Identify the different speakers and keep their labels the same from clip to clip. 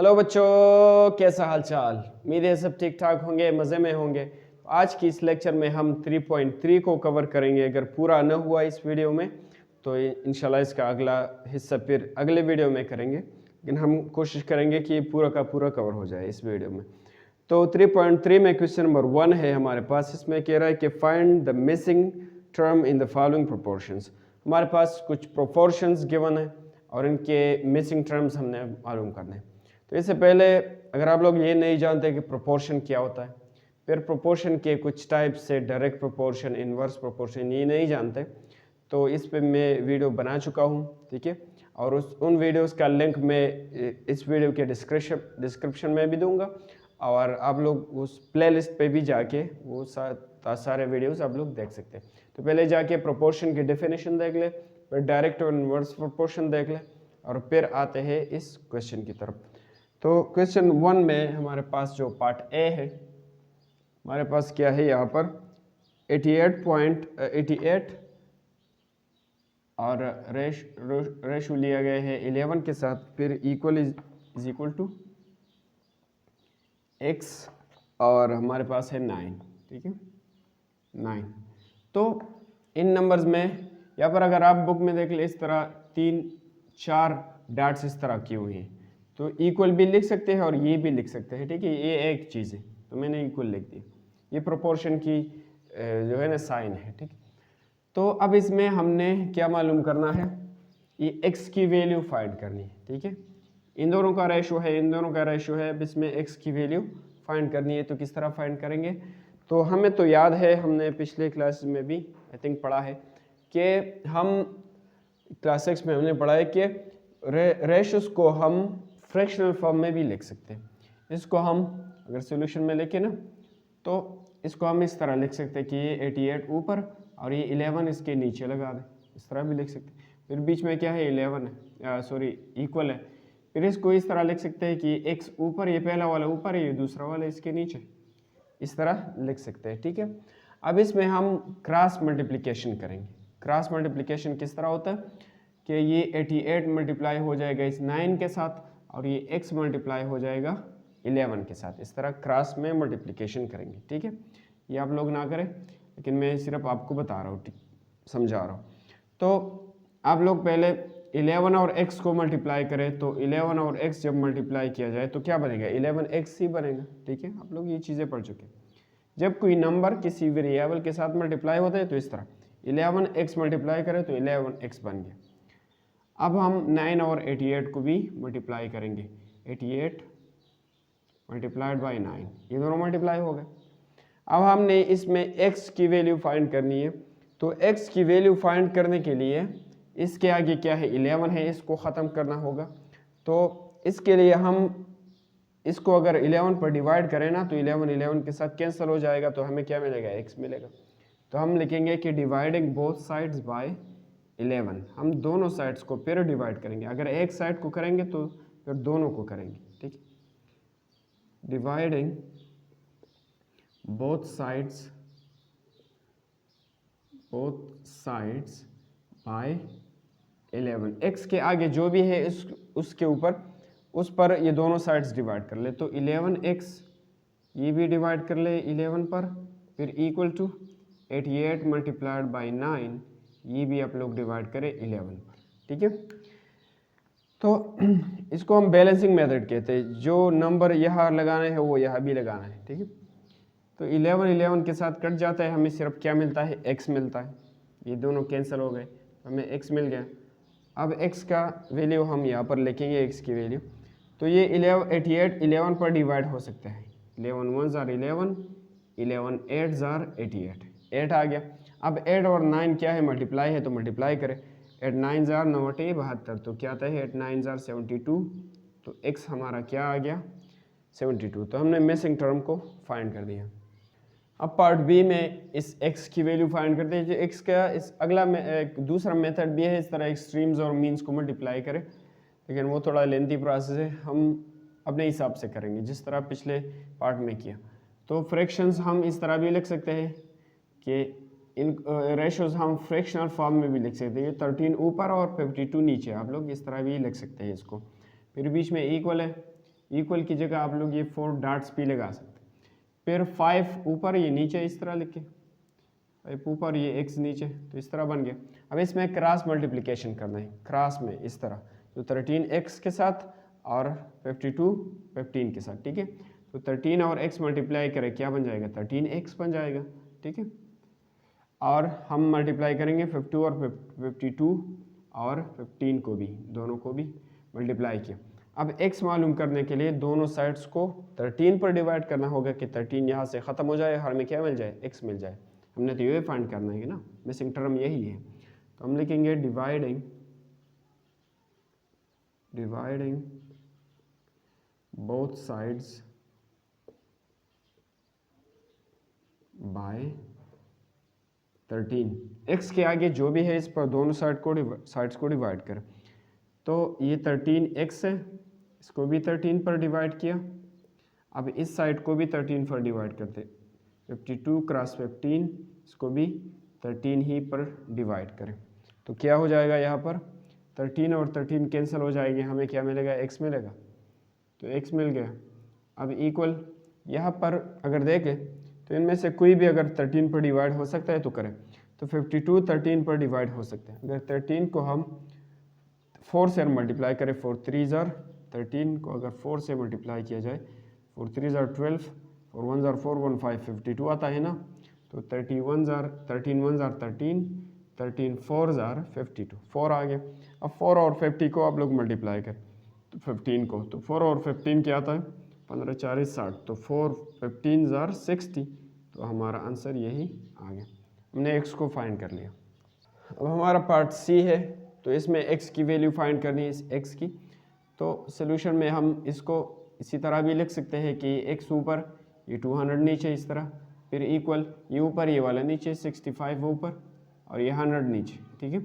Speaker 1: Hello बच्चों, कैसा हाल चाल। उम्मीद है सब ठीक ठाक होंगे, मज़े में होंगे। तो आज की इस लेक्चर में हम 3.3 को कवर करेंगे। अगर पूरा न हुआ इस वीडियो में तो इंशाल्लाह इसका अगला हिस्सा फिर अगले वीडियो में करेंगे, लेकिन हम कोशिश करेंगे कि पूरा का पूरा कवर हो जाए इस वीडियो में। तो 3.3 में क्वेश्चन नंबर 1 है हमारे पास। इसमें कह रहा है कि find the missing term in the following proportions. हमारे पास कुछ प्रोपोर्शंस गिवन है और इनके मिसिंग टर्म्स हमने मालूम करने हैं। तो इससे पहले अगर आप लोग ये नहीं जानते कि प्रोपोर्शन क्या होता है, फिर प्रोपोर्शन के कुछ टाइप से डायरेक्ट प्रोपोर्शन, इन्वर्स प्रोपोर्शन, ये नहीं जानते, तो इस पे मैं वीडियो बना चुका हूँ, ठीक है। और उन वीडियोस का लिंक मैं इस वीडियो के डिस्क्रिप्शन में भी दूंगा, और आप लोग उस प्लेलिस्ट पे भी जाके वो सारे वीडियोस आप लोग देख सकते हैं। तो पहले जाके प्रोपोर्शन की डेफिनेशन देख ले, फिर डायरेक्ट और इन्वर्स प्रोपोर्शन देख ले, और फिर आते हैं इस क्वेश्चन की तरफ। तो क्वेश्चन 1 में हमारे पास जो पार्ट ए है, हमारे पास क्या है यहाँ पर 88 और रेशो लिया गया है 11 के साथ, फिर equal is equal to x, और हमारे पास है 9, ठीक है 9। तो इन नंबर्स में यहाँ पर अगर आप बुक में देख ले, इस तरह 3-4 डॉट्स इस तरह की हुई हैं, तो इक्वल भी लिख सकते हैं और ये भी लिख सकते हैं, ठीक है। ये एक चीज़ है, तो मैंने इक्वल लिख दी। ये प्रोपोर्शन की जो है ना साइन है, ठीक। तो अब इसमें हमने क्या मालूम करना है, ये x की वैल्यू फाइंड करनी है, ठीक है। इन दोनों का रेशो है, इन दोनों का रेशो है, अब इसमें x की वैल्यू फाइंड करनी है। तो किस तरह फाइंड करेंगे, तो हमें तो याद है, हमने पिछले क्लास में भी आई थिंक पढ़ा है कि हम क्लास 6 में हमने पढ़ा है कि रेशोस को हम फ्रैक्शनल फॉर्म में भी लिख सकते हैं। इसको हम अगर सॉल्यूशन में लिखें ना, तो इसको हम इस तरह लिख सकते हैं कि ये 88 ऊपर और ये 11 इसके नीचे लगा दें, इस तरह भी लिख सकते हैं। फिर बीच में क्या है 11 है, सॉरी इक्वल है। फिर इसको इस तरह लिख सकते हैं कि x ऊपर, ये पहला वाला ऊपर है, ये दूसरा वाला इसके नीचे, इस तरह लिख सकते हैं, ठीक है। अब इसमें हम क्रॉस मल्टीप्लिकेशन करेंगे। क्रॉस मल्टीप्लिकेशन किस तरह होता है कि ये 88 मल्टीप्लाई हो जाएगा इस 9 के साथ, और ये x मल्टीप्लाई हो जाएगा 11 के साथ। इस तरह क्रॉस में मल्टीप्लिकेशन करेंगे, ठीक है। ये आप लोग ना करें, लेकिन मैं सिर्फ आपको बता रहा हूँ, समझा रहा हूँ। तो आप लोग पहले 11 और x को मल्टीप्लाई करें, तो 11 और x जब मल्टीप्लाई किया जाए तो क्या बनेगा, 11x ही बनेगा, ठीक है। आप लोग ये चीज़ें पढ़ चुके हैं। जब कोई नंबर किसी वेरिएबल के साथ मल्टीप्लाई होता है तो इस तरह 11x मल्टीप्लाई करें तो 11x बन गया। अब हम 9 और 88 को भी मल्टीप्लाई करेंगे, 88 मल्टीप्लाइड बाई 9, ये दोनों मल्टीप्लाई हो गए। अब हमने इसमें x की वैल्यू फाइंड करनी है, तो x की वैल्यू फाइंड करने के लिए इसके आगे क्या है 11 है, इसको ख़त्म करना होगा। तो इसके लिए हम इसको अगर 11 पर डिवाइड करें ना, तो 11 के साथ कैंसिल हो जाएगा, तो हमें क्या मिलेगा, x मिलेगा। तो हम लिखेंगे कि डिवाइडिंग बोथ साइड्स बाय 11, हम दोनों साइड्स को फिर डिवाइड करेंगे। अगर एक साइड को करेंगे तो फिर दोनों को करेंगे, ठीक है। Dividing both sides by 11, x के आगे जो भी है उसके ऊपर, उस पर ये दोनों साइड्स डिवाइड कर ले। तो 11x ये भी डिवाइड कर ले 11 पर, फिर इक्वल टू 88 मल्टीप्लाइड बाई 9, ये भी आप लोग डिवाइड करें 11 पर, ठीक है। तो इसको हम बैलेंसिंग मेथड कहते हैं। जो नंबर यहाँ लगाना है वो यहाँ भी लगाना है, ठीक है। तो 11 के साथ कट जाता है, हमें सिर्फ क्या मिलता है, x मिलता है। ये दोनों कैंसिल हो गए, हमें x मिल गया। अब x का वैल्यू हम यहाँ पर लिखेंगे, x की वैल्यू। तो ये 11 पर डिवाइड हो सकता है, 11 1s are 11, 11 8s are 88, 8 आ गया। अब 8 और 9 क्या है, मल्टीप्लाई है, तो मल्टीप्लाई करें। 8 9s are 72, तो क्या आता है 8 9s are 72, तो x हमारा क्या आ गया 72। तो हमने मिसिंग टर्म को फाइंड कर दिया। अब पार्ट बी में इस x की वैल्यू फाइंड करते हैं। जो x का इस अगला में एक दूसरा मेथड भी है, इस तरह एक्सट्रीम्स और मीन्स को मल्टीप्लाई करें, लेकिन वो थोड़ा लेंथी प्रोसेस है, हम अपने हिसाब से करेंगे जिस तरह पिछले पार्ट में किया। तो फ्रैक्शंस हम इस तरह भी लिख सकते हैं कि इन रेशोज हम फ्रैक्शनल फॉर्म में भी लिख सकते हैं, 13 ऊपर और 52 नीचे, आप लोग इस तरह भी लिख सकते हैं इसको। फिर बीच में इक्वल है, इक्वल की जगह आप लोग ये 4 डॉट्स भी लगा सकते हैं। फिर 5 ऊपर ये नीचे इस तरह लिखे, 5 ऊपर ये x नीचे, तो इस तरह बन गया। अब इसमें क्रॉस मल्टीप्लिकेशन करना है, क्रॉस में इस तरह, तो 13x के साथ और 52 15 के साथ, ठीक है। तो 13 और x मल्टीप्लाई करें क्या बन जाएगा, 13x बन जाएगा, ठीक है। और हम मल्टीप्लाई करेंगे 52 और 52 और 15 को भी, दोनों को भी मल्टीप्लाई किया। अब x मालूम करने के लिए दोनों साइड्स को 13 पर डिवाइड करना होगा कि 13 यहाँ से ख़त्म हो जाए, हर में क्या मिल जाए, x मिल जाए। हमने तो ये फाइंड करना है ना, मिसिंग टर्म यही है। तो हम लिखेंगे dividing both sides by 13। x के आगे जो भी है इस पर दोनों साइड्स को डिवाइड करें। तो ये 13x है, इसको भी 13 पर डिवाइड किया। अब इस साइड को भी 13 पर डिवाइड करते, 52 क्रॉस 15, इसको भी 13 ही पर डिवाइड करें। तो क्या हो जाएगा यहाँ पर, 13 और 13 कैंसिल हो जाएंगे, हमें क्या मिलेगा, x मिलेगा। तो x मिल गया। अब इक्वल यहाँ पर अगर देखें तो इनमें से कोई भी अगर 13 पर डिवाइड हो सकता है तो करें। तो 52 13 पर डिवाइड हो सकते हैं। अगर 13 को हम 4 से मल्टीप्लाई करें, 4 3 ज़ार 13 को अगर 4 से मल्टीप्लाई किया जाए, 4 3 ज़ार 12, 4 1 ज़ार 4 1 5 52 आता है ना। तो 31 ज़ार 13 1 ज़ार 13, 13 4 ज़ार 52, 4 आ गया। अब 4 और 50 को आप लोग मल्टीप्लाई करें तो 15 को, तो 4 और 15 क्या आता है, 15 4 60, तो 4 15 ज़ार 60, तो हमारा आंसर यही आ गया। हमने x को फाइंड कर लिया। अब हमारा पार्ट सी है, तो इसमें x की वैल्यू फाइंड करनी है, इस x की। तो सोल्यूशन में हम इसको इसी तरह भी लिख सकते हैं कि x ऊपर, ये 200 नीचे इस तरह, फिर इक्वल ये ऊपर ये वाला नीचे 65 ऊपर और ये 100 नीचे, ठीक है।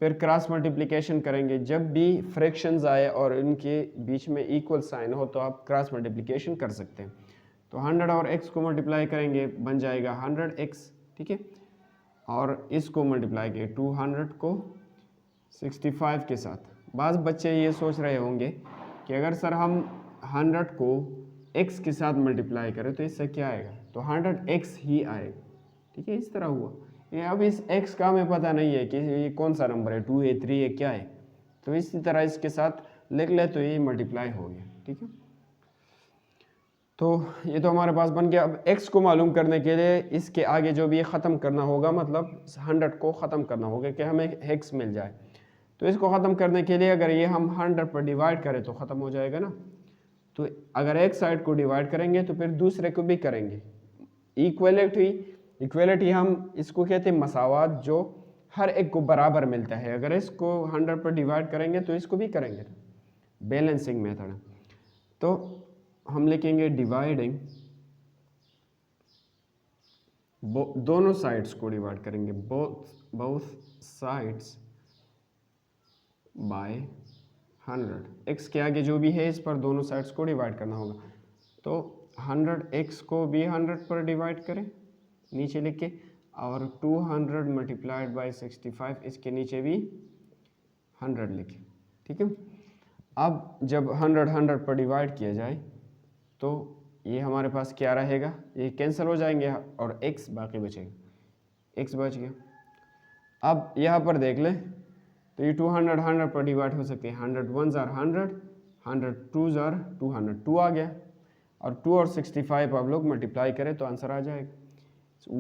Speaker 1: फिर क्रॉस मल्टीप्लिकेशन करेंगे, जब भी फ्रैक्शंस आए और इनके बीच में इक्वल साइन हो तो आप क्रॉस मल्टीप्लिकेशन कर सकते हैं। तो 100 और x को मल्टीप्लाई करेंगे, बन जाएगा 100x, ठीक है। और इसको मल्टीप्लाई किए 200 को 65 के साथ। बाज़ बच्चे ये सोच रहे होंगे कि अगर सर हम 100 को x के साथ मल्टीप्लाई करें तो इससे क्या आएगा, तो 100x ही आएगा, ठीक है। इस तरह हुआ ये। अब इस x का हमें पता नहीं है कि ये कौन सा नंबर है, 2 है 3 है क्या है, तो इसी तरह इसके साथ लिख ले तो ये मल्टीप्लाई हो गया, ठीक है। तो ये तो हमारे पास बन गया। अब x को मालूम करने के लिए इसके आगे जो भी ये ख़त्म करना होगा, मतलब 100 को ख़त्म करना होगा कि हमें x मिल जाए। तो इसको ख़त्म करने के लिए अगर ये हम 100 पर डिवाइड करें तो ख़त्म हो जाएगा ना। तो अगर एक साइड को डिवाइड करेंगे तो फिर दूसरे को भी करेंगे। इक्वलिटी हम इसको कहते हैं मसावात, जो हर एक को बराबर मिलता है। अगर इसको 100 पर डिवाइड करेंगे तो इसको भी करेंगे, बैलेंसिंग मेथड। तो हम लिखेंगे डिवाइडिंग, दोनों साइड्स को डिवाइड करेंगे, बोथ साइड्स बाय 100। x के आगे जो भी है इस पर दोनों साइड्स को डिवाइड करना होगा। तो 100x को भी 100 पर डिवाइड करें नीचे लिख के, और 200 मल्टीप्लाइड बाई 65 इसके नीचे भी 100 लिखें, ठीक है। अब जब 100 पर डिवाइड किया जाए तो ये हमारे पास क्या रहेगा, ये कैंसिल हो जाएंगे और x बाकी बचेगा, x बच गया। अब यहाँ पर देख लें तो ये 200 100 पर डिवाइड हो सकते हैं, 100 1 ज़ार 100, 100 2 ज़ार 200, 2 आ गया। और 2 और 65 आप लोग मल्टीप्लाई करें तो आंसर आ जाएगा।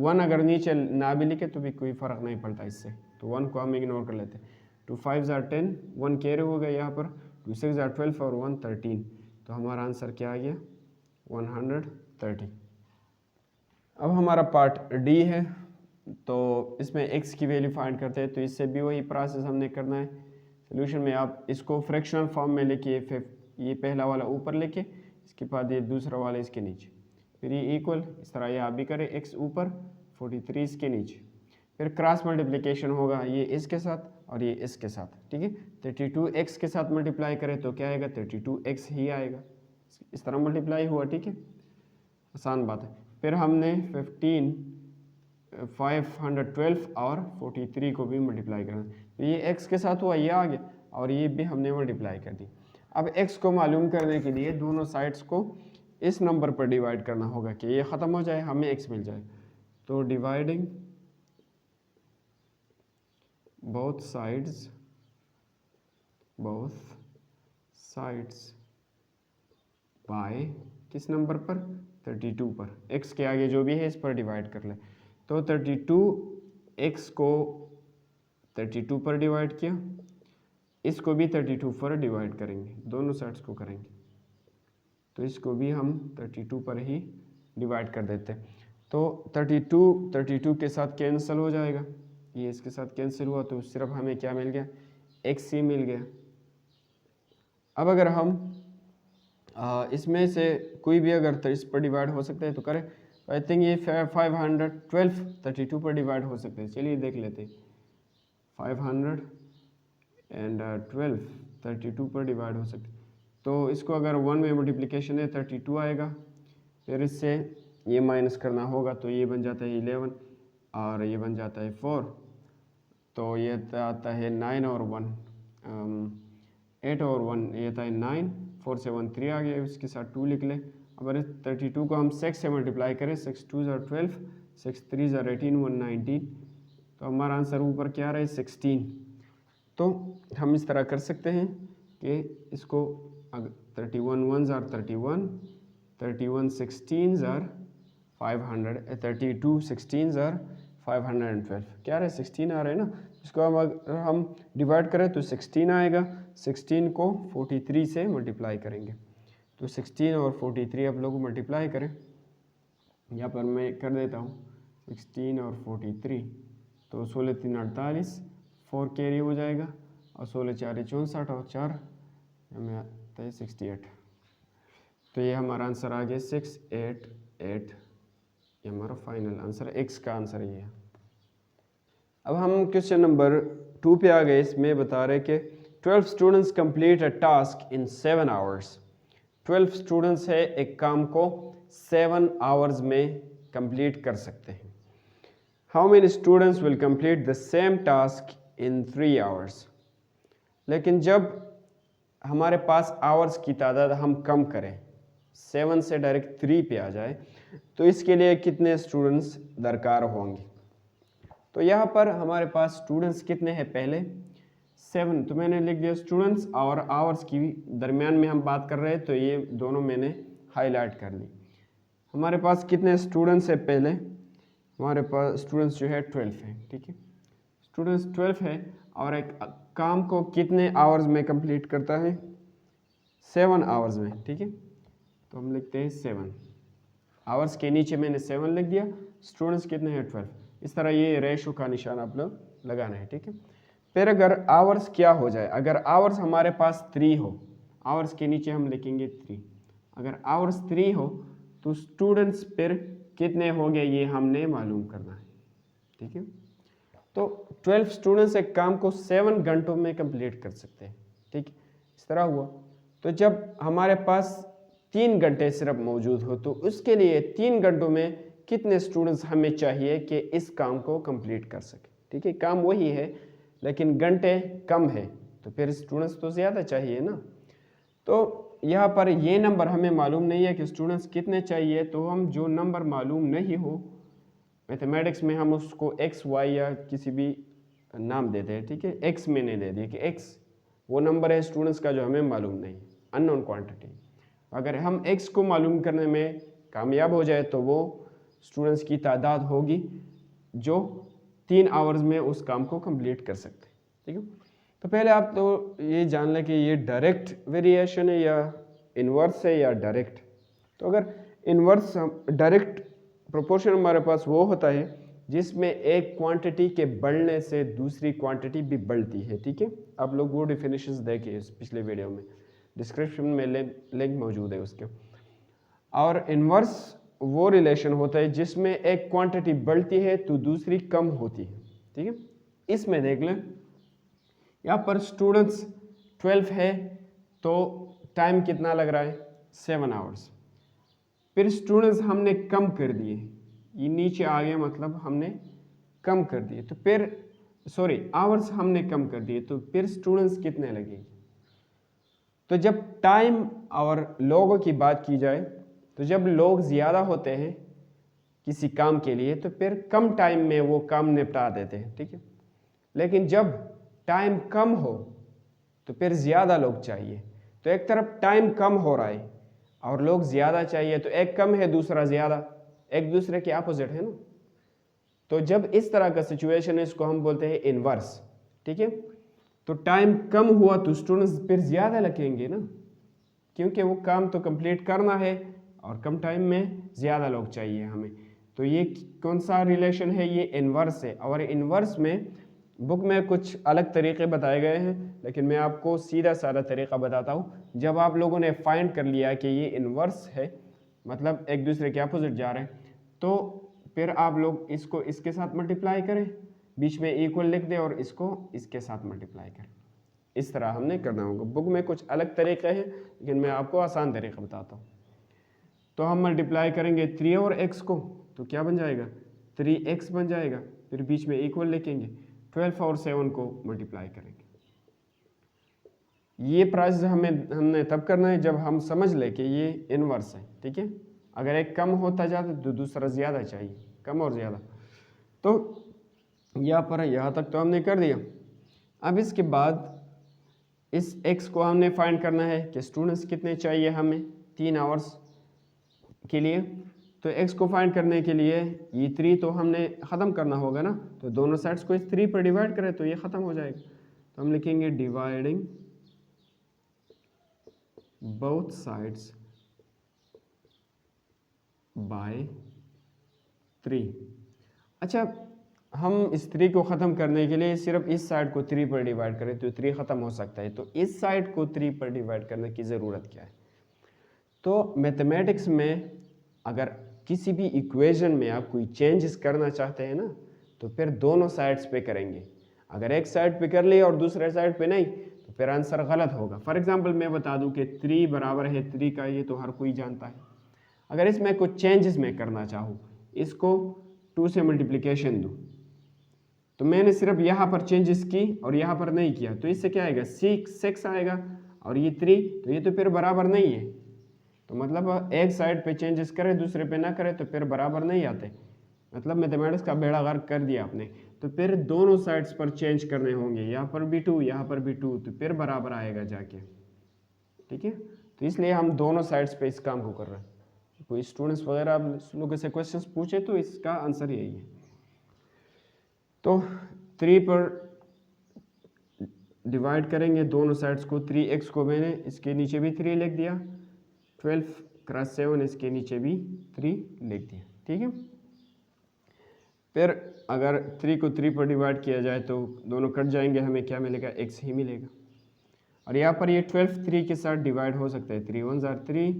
Speaker 1: 1 अगर नीचे ना भी लिखे तो भी कोई फ़र्क नहीं पड़ता इससे, तो 1 को हम इग्नोर कर लेते हैं। 2 5 ज़ार 10, 1 कैरी हो गया यहाँ पर, 2 6 ज़ार 12 और 1 13, तो हमारा आंसर क्या आ गया, 130। अब हमारा पार्ट डी है, तो इसमें x की वैल्यू फाइंड करते हैं। तो इससे भी वही प्रोसेस हमने करना है। सोल्यूशन में आप इसको फ्रैक्शनल फॉर्म में लेके, ये पहला वाला ऊपर लेके, इसके बाद ये दूसरा वाला इसके नीचे, फिर ये इक्वल, इस तरह ये आप भी करें, x ऊपर 43 इसके नीचे, फिर क्रॉस मल्टीप्लिकेशन होगा ये इसके साथ और ये इसके साथ, ठीक है। 32x के साथ मल्टीप्लाई करें तो क्या आएगा, 32x ही आएगा, इस तरह मल्टीप्लाई हुआ, ठीक है, आसान बात है। फिर हमने 512 और 43 को भी मल्टीप्लाई करना, तो ये x के साथ हुआ, ये आ गया, और ये भी हमने मल्टीप्लाई कर दी। अब x को मालूम करने के लिए दोनों साइड्स को इस नंबर पर डिवाइड करना होगा कि ये ख़त्म हो जाए, हमें x मिल जाए। तो डिवाइडिंग both sides बाय किस नंबर पर, 32 पर। x के आगे जो भी है इस पर डिवाइड कर ले। तो 32 x को 32 पर डिवाइड किया, इसको भी 32 पर डिवाइड करेंगे, दोनों साइड्स को करेंगे। तो इसको भी हम 32 पर ही डिवाइड कर देते हैं। तो 32 के साथ कैंसिल हो जाएगा, ये इसके साथ कैंसिल हुआ, तो सिर्फ हमें क्या मिल गया, x ही मिल गया। अब अगर हम इसमें से कोई भी अगर इस पर डिवाइड हो सकता है तो करें। तो आई थिंक ये 512 32 पर डिवाइड हो सकते हैं। चलिए देख लेते हैं। 512 32 पर डिवाइड हो सकते। तो इसको अगर 1 में मल्टीप्लिकेशन है 32 आएगा, फिर इससे ये माइनस करना होगा, तो ये बन जाता है 11 और ये बन जाता है 4। तो ये आता है 9 और 1 8 और 1 ये आता है 9, 4 से 1 3 आ गया, इसके साथ 2 लिख लें। अगर 32 को हम 6 से मल्टीप्लाई करें, 6 2 ज़ा 12, 6 3 ज़ा 18, 1 19, तो हमारा आंसर ऊपर क्या रहा है 16। तो हम इस तरह कर सकते हैं कि इसको 31 1 ज़ा 31, 31 16 ज़ा 500, 32 16 ज़ा 512, क्या रहे 16 आ रहे हैं ना। इसको हम अगर हम डिवाइड करें तो 16 आएगा, 16 को 43 से मल्टीप्लाई करेंगे। तो 16 और 43 आप लोग मल्टीप्लाई करें, यहाँ पर मैं कर देता हूँ 16 और 43, तो 16 3 48, 4 कैरी हो जाएगा, और 16 4 64 और 4 हमें आता है 68। तो ये हमारा आंसर आ गया 688, ये हमारा फाइनल आंसर, x का आंसर ये है। अब हम क्वेश्चन नंबर 2 पे आ गए। इसमें बता रहे कि 12 students complete a task in 7 hours. 12 students है, एक काम को 7 आवर्स में कंप्लीट कर सकते हैं। How many students will complete the same task in 3 hours. लेकिन जब हमारे पास आवर्स की तादाद हम कम करें, 7 से डायरेक्ट 3 पे आ जाए, तो इसके लिए कितने स्टूडेंट्स दरकार होंगे। तो यहाँ पर हमारे पास स्टूडेंट्स कितने हैं, पहले 7, तो मैंने लिख दिया स्टूडेंट्स, और आवर्स की दरमियान में हम बात कर रहे हैं, तो ये दोनों मैंने हाईलाइट कर ली। हमारे पास कितने स्टूडेंट्स है, पहले हमारे पास स्टूडेंट्स जो है 12 है, ठीक है, स्टूडेंट्स 12 है, और एक काम को कितने आवर्स में कंप्लीट करता है, 7 आवर्स में, ठीक है। तो हम लिखते हैं 7 आवर्स के नीचे मैंने 7 लिख दिया, स्टूडेंट्स कितने हैं 12। इस तरह ये रेशो का निशान आप लोग लगाना है, ठीक है। फिर अगर आवर्स क्या हो जाए, अगर आवर्स हमारे पास 3 हो, आवर्स के नीचे हम लिखेंगे 3, अगर आवर्स 3 हो तो स्टूडेंट्स फिर कितने हो गए ये हमने मालूम करना है, ठीक है। तो 12 स्टूडेंट्स एक काम को 7 घंटों में कंप्लीट कर सकते हैं, ठीक, इस तरह हुआ। तो जब हमारे पास 3 घंटे सिर्फ मौजूद हो, तो उसके लिए 3 घंटों में कितने स्टूडेंट्स हमें चाहिए कि इस काम को कंप्लीट कर सके, ठीक है। काम वही है लेकिन घंटे कम है, तो फिर स्टूडेंट्स तो ज़्यादा चाहिए ना। तो यहाँ पर ये नंबर हमें मालूम नहीं है कि स्टूडेंट्स कितने चाहिए, तो हम जो नंबर मालूम नहीं हो मैथमेटिक्स में हम उसको x y या किसी भी नाम देते हैं, ठीक है। x मैंने दे दिया कि x वो नंबर है स्टूडेंट्स का जो हमें मालूम नहीं, अननोन क्वांटिटी। अगर हम x को मालूम करने में कामयाब हो जाए तो वो स्टूडेंट्स की तादाद होगी जो 3 आवर्स में उस काम को कंप्लीट कर सकते हैं, ठीक है। तो पहले आप तो ये जान लें कि ये डायरेक्ट वेरिएशन है या इन्वर्स है या डायरेक्ट। तो अगर इन्वर्स डायरेक्ट प्रोपोर्शन हमारे पास वो होता है जिसमें एक क्वांटिटी के बढ़ने से दूसरी क्वांटिटी भी बढ़ती है, ठीक है। आप लोग वो डिफिनेशंस देखें इस पिछले वीडियो में, डिस्क्रिप्शन में लिंक मौजूद है उसके। और इन्वर्स वो रिलेशन होता है जिसमें एक क्वांटिटी बढ़ती है तो दूसरी कम होती है, ठीक है। इसमें देख लें, यहाँ पर स्टूडेंट्स 12 है, तो टाइम कितना लग रहा है 7 आवर्स। फिर स्टूडेंट्स हमने कम कर दिए, ये नीचे आ गया मतलब हमने कम कर दिए, तो फिर आवर्स हमने कम कर दिए, तो फिर स्टूडेंट्स कितने लगेंगे। तो जब टाइम और लोगों की बात की जाए तो जब लोग ज़्यादा होते हैं किसी काम के लिए तो फिर कम टाइम में वो काम निपटा देते हैं, ठीक है। लेकिन जब टाइम कम हो तो फिर ज़्यादा लोग चाहिए। तो एक तरफ टाइम कम हो रहा है और लोग ज़्यादा चाहिए, तो एक कम है दूसरा ज़्यादा, एक दूसरे के अपोजिट है ना। तो जब इस तरह का सिचुएशन है इसको हम बोलते हैं इन्वर्स, ठीक है। तो टाइम कम हुआ तो स्टूडेंट्स फिर ज़्यादा लगेंगे ना, क्योंकि वो काम तो कंप्लीट करना है और कम टाइम में ज़्यादा लोग चाहिए हमें। तो ये कौन सा रिलेशन है, ये इन्वर्स है। और इन्वर्स में बुक में कुछ अलग तरीके बताए गए हैं, लेकिन मैं आपको सीधा साधा तरीका बताता हूँ। जब आप लोगों ने फाइंड कर लिया कि ये इन्वर्स है, मतलब एक दूसरे के अपोजिट जा रहे हैं, तो फिर आप लोग इसको इसके साथ मल्टीप्लाई करें, बीच में इक्वल लिख दें और इसको इसके साथ मल्टीप्लाई करें। इस तरह हमने करना होगा। बुक में कुछ अलग तरीके हैं, लेकिन मैं आपको आसान तरीका बताता हूँ। तो हम मल्टीप्लाई करेंगे 3 और x को, तो क्या बन जाएगा, 3x बन जाएगा। फिर बीच में इक्वल लिखेंगे, 12 और 7 को मल्टीप्लाई करेंगे। ये प्रोसेस हमने तब करना है जब हम समझ ले कि ये इनवर्स है, ठीक है। अगर एक कम होता जाता तो दूसरा ज़्यादा चाहिए, कम और ज़्यादा। तो यहाँ पर यहाँ तक तो हमने कर दिया। अब इसके बाद इस x को हमने फाइंड करना है कि स्टूडेंट्स कितने चाहिए हमें 3 आवर्स के लिए। तो x को फाइंड करने के लिए ये 3 तो हमने ख़त्म करना होगा ना, तो दोनों साइड्स को इस 3 पर डिवाइड करें तो ये ख़त्म हो जाएगा। तो हम लिखेंगे डिवाइडिंग बोथ साइड्स बाय 3। अच्छा, हम इस 3 को ख़त्म करने के लिए सिर्फ इस साइड को 3 पर डिवाइड करें तो 3 ख़त्म हो सकता है, तो इस साइड को 3 पर डिवाइड करने की ज़रूरत क्या है। तो मैथमेटिक्स में अगर किसी भी इक्वेशन में आप कोई चेंजेस करना चाहते हैं ना, तो फिर दोनों साइड्स पे करेंगे। अगर एक साइड पे कर लिए और दूसरे साइड पे नहीं, तो फिर आंसर गलत होगा। फॉर एग्जांपल मैं बता दूं कि 3 बराबर है 3 का, ये तो हर कोई जानता है। अगर इसमें कुछ चेंजेस मैं करना चाहूँ, इसको 2 से मल्टीप्लिकेशन दूँ, तो मैंने सिर्फ यहाँ पर चेंजेस की और यहाँ पर नहीं किया, तो इससे क्या आएगा, 6 आएगा और ये 3, तो ये तो फिर बराबर नहीं है। तो मतलब एक साइड पे चेंजेस करें दूसरे पे ना करें तो फिर बराबर नहीं आते। मतलब मैथमेटिक्स का बेड़ा गर्क कर दिया आपने। तो फिर दोनों साइड्स पर चेंज करने होंगे, यहाँ पर भी 2 यहाँ पर भी 2, तो फिर बराबर आएगा जाके, ठीक है। तो इसलिए हम दोनों साइड्स पे इस काम को कर रहे हैं। कोई स्टूडेंट्स वगैरह आप लोगों से क्वेश्चंस पूछे तो इसका आंसर यही है। तो 3 पर डिवाइड करेंगे दोनों साइड्स को। 3x को मैंने इसके नीचे भी 3 लिख दिया, 12 क्रॉस 7 इसके नीचे भी 3 लिख दिया, ठीक है। फिर अगर 3 को 3 पर डिवाइड किया जाए तो दोनों कट जाएंगे, हमें क्या मिलेगा, x ही मिलेगा। और यहाँ पर ये 12 3 के साथ डिवाइड हो सकता है, 3 1 जार 3,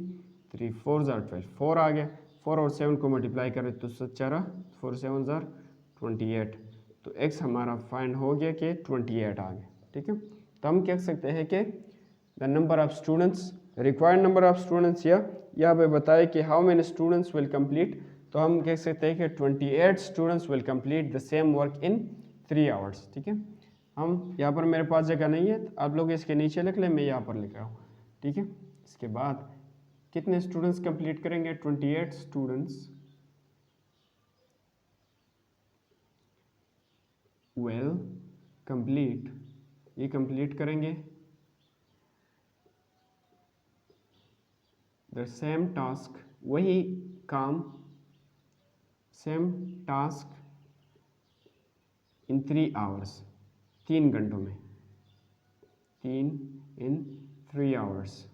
Speaker 1: 3 4 जार 12, 4 आ गया। 4 और 7 को मल्टीप्लाई करें तो 7 4 7 जार 28, तो x हमारा फाइंड हो गया कि 28 आ गया, ठीक है। तो हम कह सकते हैं कि the number of students, required number of students, या यहाँ पे बताए कि how many students will complete, तो हम कह सकते हैं कि 28 students will complete the same work in 3 hours, ठीक है। हम यहाँ पर मेरे पास जगह नहीं है, आप लोग इसके नीचे लिख लें, मैं यहाँ पर लिख रहा हूँ, ठीक है। इसके बाद कितने स्टूडेंट्स कंप्लीट करेंगे, 28 स्टूडेंट्स विल कंप्लीट, ये कंप्लीट करेंगे द सेम टास्क, वही काम, सेम टास्क इन 3 आवर्स, 3 घंटों में, 3 इन 3 आवर्स।